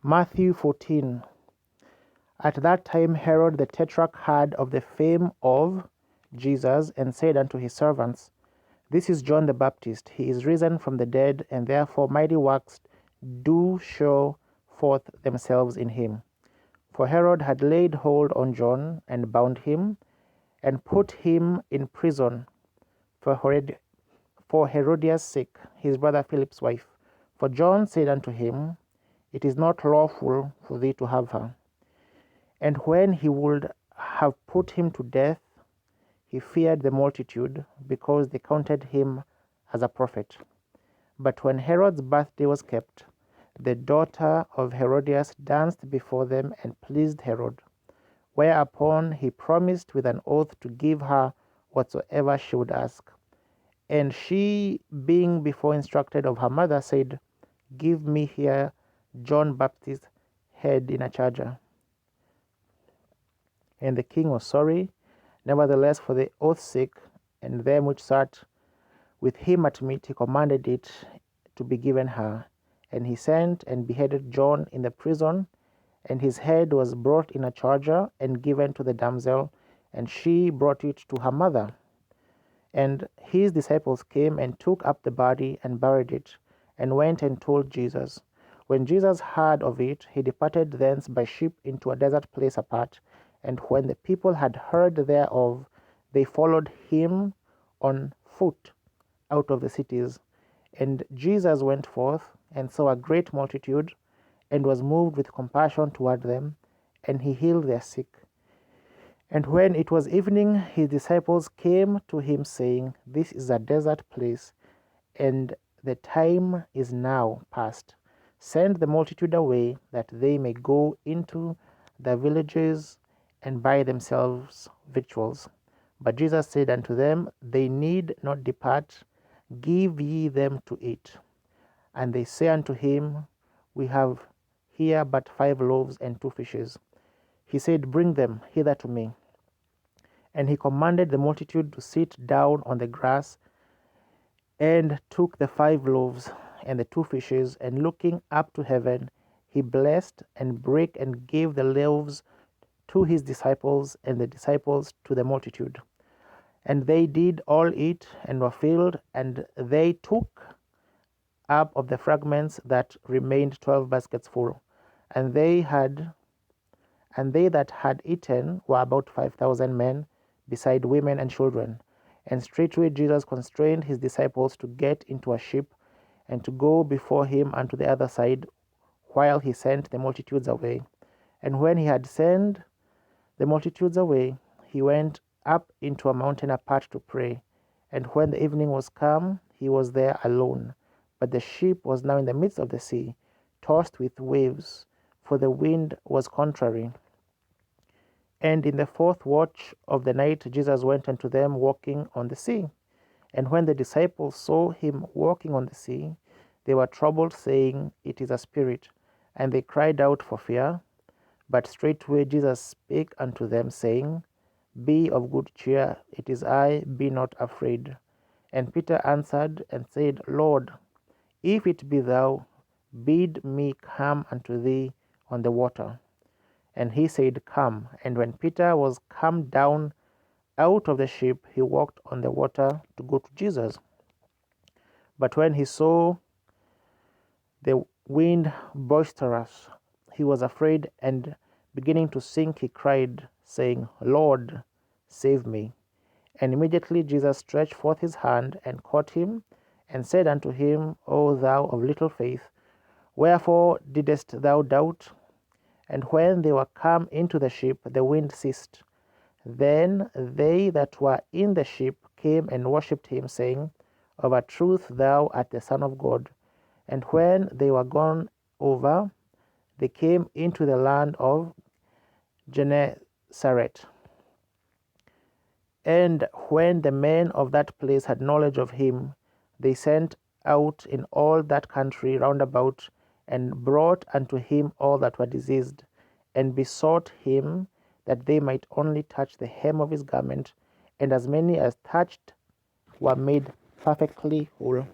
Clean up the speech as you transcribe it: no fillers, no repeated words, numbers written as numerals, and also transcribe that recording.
Matthew 14. At that time Herod the Tetrarch heard of the fame of Jesus, and said unto his servants, This is John the Baptist. He is risen from the dead, and therefore mighty works do show forth themselves in him. For Herod had laid hold on John, and bound him, and put him in prison for Herodias' sake, his brother Philip's wife. For John said unto him, It is not lawful for thee to have her. And when he would have put him to death, he feared the multitude, because they counted him as a prophet. But when Herod's birthday was kept, the daughter of Herodias danced before them and pleased Herod, whereupon he promised with an oath to give her whatsoever she would ask. And she, being before instructed of her mother, said, Give me here John Baptist's head in a charger. And the king was sorry. Nevertheless, for the oath's sake, and them which sat with him at meat, he commanded it to be given her. And he sent and beheaded John in the prison, and his head was brought in a charger and given to the damsel, and she brought it to her mother. And his disciples came and took up the body and buried it, and went and told Jesus. When Jesus heard of it, he departed thence by ship into a desert place apart. And when the people had heard thereof, they followed him on foot out of the cities. And Jesus went forth, and saw a great multitude, and was moved with compassion toward them, and he healed their sick. And when it was evening, his disciples came to him, saying, This is a desert place, and the time is now past. Send the multitude away, that they may go into the villages and buy themselves victuals. But Jesus said unto them, They need not depart, give ye them to eat. And they say unto him, We have here but 5 loaves and 2 fishes. He said, Bring them hither to me. And he commanded the multitude to sit down on the grass, and took the 5 loaves and the 2 fishes, and looking up to heaven, he blessed and brake and gave the loaves to his disciples, and the disciples to the multitude. And they did all eat, and were filled, and they took up of the fragments that remained 12 baskets full. And they that had eaten were about 5,000 men, beside women and children. And straightway Jesus constrained his disciples to get into a ship, and to go before him unto the other side, while he sent the multitudes away. And when he had sent the multitudes away, he went up into a mountain apart to pray. And when the evening was come, he was there alone. But the ship was now in the midst of the sea, tossed with waves, for the wind was contrary. And in the 4th watch of the night Jesus went unto them walking on the sea. And when the disciples saw him walking on the sea, they were troubled, saying, It is a spirit. And they cried out for fear. But straightway Jesus spake unto them, saying, Be of good cheer, it is I, be not afraid. And Peter answered and said, Lord, if it be thou, bid me come unto thee on the water. And he said, Come. And when Peter was come down out of the ship, he walked on the water to go to Jesus. But when he saw the wind boisterous, he was afraid, and beginning to sink, he cried, saying, Lord, save me. And immediately Jesus stretched forth his hand, and caught him, and said unto him, O thou of little faith, wherefore didst thou doubt? And when they were come into the ship, the wind ceased. Then they that were in the ship came and worshipped him, saying, Of a truth thou art the Son of God. And when they were gone over, they came into the land of Gennesaret. And when the men of that place had knowledge of him, they sent out in all that country round about, and brought unto him all that were diseased, and besought him that they might only touch the hem of his garment, and as many as touched were made perfectly whole.